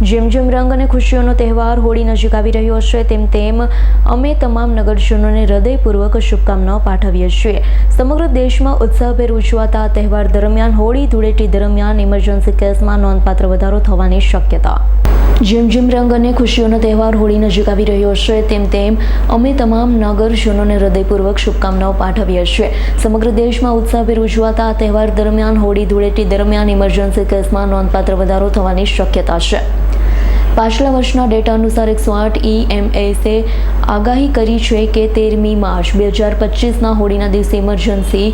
જેમ જેમ રંગ અને ખુશીઓનો તહેવાર હોળી નજીક આવી રહ્યો છે તેમ અમે તમામ નગરજનોને હૃદયપૂર્વક શુભકામનાઓ પાઠવીએ છીએ. સમગ્ર દેશમાં ઉત્સાહભેર ઉજવાતા આ તહેવાર દરમિયાન હોળી ધૂળેટી દરમિયાન ઇમરજન્સી કેસમાં નોંધપાત્ર વધારો થવાની શક્યતા. જેમ જેમ રંગ અને ખુશીઓનો તહેવાર હોળી નજીક આવી રહ્યો છે તેમ અમે તમામ નગરજનોને હૃદયપૂર્વક શુભકામનાઓ પાઠવીએ છીએ. સમગ્ર દેશમાં ઉત્સાહભેર ઉજવાતા આ તહેવાર દરમિયાન હોળી ધૂળેટી દરમિયાન ઇમરજન્સી કેસમાં નોંધપાત્ર વધારો થવાની શક્યતા છે. પાછલા વર્ષના ડેટા અનુસાર 108 EMSએ આગાહી કરી છે કે 13મી માર્ચ 2025ના હોળીના દિવસે ઇમરજન્સી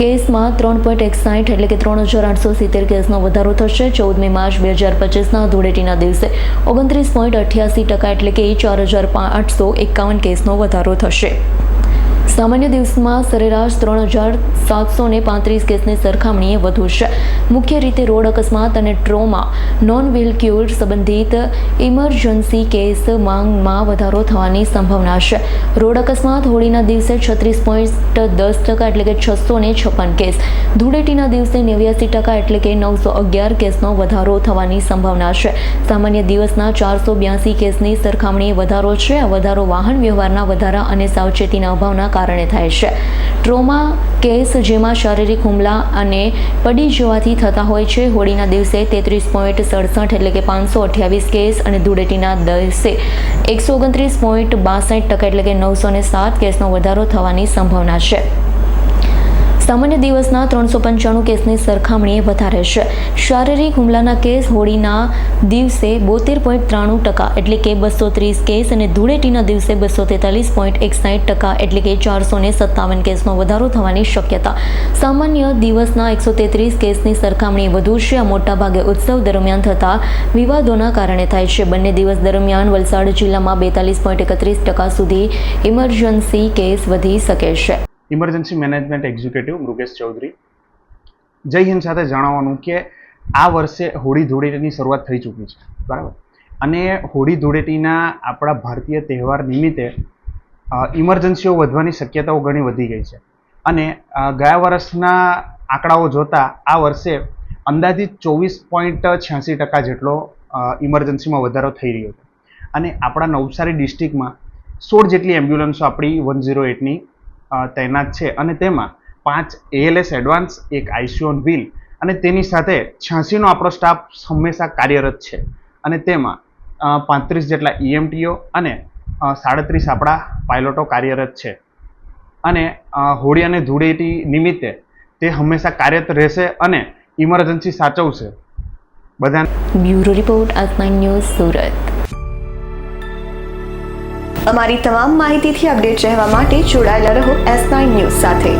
કેસમાં 3.61 એટલે કે 3870 કેસનો વધારો થશે. 14મી માર્ચ 2025ના ધૂળેટીના દિવસે 29.88% એટલે કે 4851 કેસનો વધારો થશે. સામાન્ય દિવસમાં સરેરાશ 3735 કેસની સરખામણીએ વધુ છે. મુખ્ય રીતે રોડ અકસ્માત અને ટ્રોમા નોન વ્હીકલ સંબંધિત ઇમરજન્સી કેસ માંગમાં વધારો થવાની સંભાવના છે. રોડ અકસ્માત હોળીના દિવસે 36.10% એટલે કે 656 કેસ, ધૂળેટીના દિવસે 89% એટલે કે 911 કેસનો વધારો થવાની સંભાવના છે. સામાન્ય દિવસના 482 કેસની સરખામણીએ વધારો છે. આ વધારો વાહન વ્યવહારના વધારા અને સાવચેતીના અભાવના કારણે થાય છે. ટ્રોમા કેસ જેમાં શારીરિક હુમલા અને પડી જવાથી થતા હોય છે. હોળીના દિવસે 33.67 એટલે કે 528 કેસ અને ધૂળેટીના દિવસે 129.62% એટલે કે 907 કેસનો વધારો થવાની સંભાવના છે. સામાન્ય દિવસના 395 કેસની સરખામણીએ વધારે છે. શારીરિક હુમલાના કેસ હોળીના દિવસે 72.93% એટલે કે 230 કેસ અને ધૂળેટીના દિવસે 243.61% એટલે કે 457 કેસનો વધારો થવાની શક્યતા. સામાન્ય દિવસના 133 કેસની સરખામણીએ વધુ છે. આ મોટાભાગે ઉત્સવ દરમિયાન થતા વિવાદોના કારણે થાય છે. બંને દિવસ દરમિયાન વલસાડ જિલ્લામાં 42.31% સુધી ઇમરજન્સી કેસ વધી શકે છે. Emergency management executive Mrugesh Chaudhary. જય હિન્દ સાથે જણાવવાનું કે આ વર્ષે હોળી ધૂળેટીની શરૂઆત થઈ ચૂકી છે, બરાબર. અને હોળી ધૂળેટીના આપણા ભારતીય તહેવાર નિમિત્તે ઇમરજન્સીઓ વધવાની શક્યતાઓ ઘણી વધી ગઈ છે. અને ગયા વર્ષના આંકડાઓ જોતા આ વર્ષે અંદાજિત 24.86% જેટલો ઇમરજન્સીમાં વધારો થઈ રહ્યો છે. અને આપણા નવસારી ડિસ્ટ્રિક્ટમાં 16 જેટલી એમ્બ્યુલન્સો આપણી 108ની તૈનાત છે. અને તેમાં 5 ALS એડવાન્સ, એક ICU ઓન વ્હીલ અને તેની સાથે 86નો આપણો સ્ટાફ હંમેશા કાર્યરત છે. અને તેમાં 35 જેટલા EMTO અને 37 આપણા પાયલોટો કાર્યરત છે. અને હોળી અને ધૂળેટી નિમિત્તે તે હંમેશા કાર્યરત રહેશે અને ઇમરજન્સી સાચવશે બધા. Bureau report S9 news Surat. અમારી તમામ માહિતીથી અપડેટ રહેવા માટે જોડાયેલા રહો S9 ન્યૂઝ સાથે.